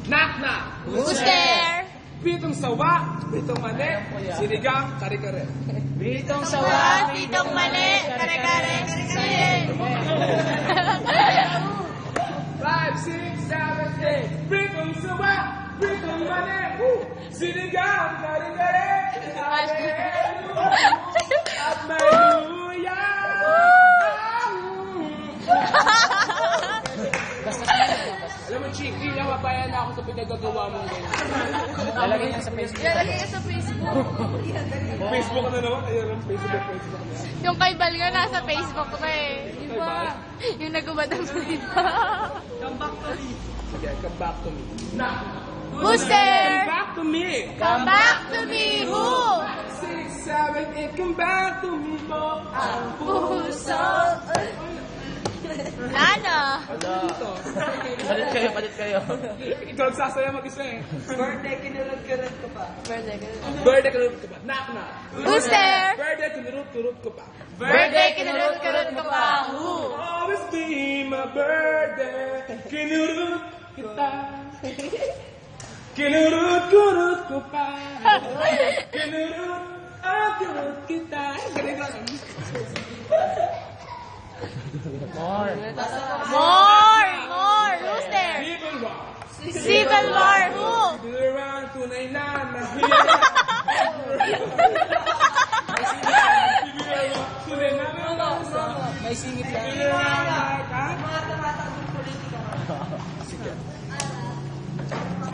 Knock knock. Who's there? Pitong sawa, pitong mani, sinigang, kare-kare. Bitong sawa. Pitong mali. Kare-kare. Sige. 5, 6, 7, 8. Pitong sawa, pitong mani, sinigang, kare-kare. At may luya. Alam mo, Chick, hindi na mabayan na ako sa pinagagawa mong ganyan. Lalagay niya sa Facebook. Lalagay niya sa Facebook. Facebook na naman. Ayun ang Facebook. Yung kay Bal nga nasa Facebook ko eh. Di ba? Yung nagubad ang salita. Come back to me. Sige, come back to me. Knock. Who's there? Come back to me. Come back to me. Who? 6, 7, 8, come back to me mo. Ang Puso. Ano? Palit kayo. Ikaw nagsasaya mag-isa eh. Birthday, kinurot-kurot ko pa. Birthday, kinurut ko pa. Knock, knock. Who's there? Birthday, kinurut ko pa. Birthday, kinurot-kurot ko pa. Who? Always be my birthday. Kinurut kita. Kinurut ko pa. Kinurut kita. Ganun. More. Who's there? People walk. Civil War. Who? Around tunay na mahirap.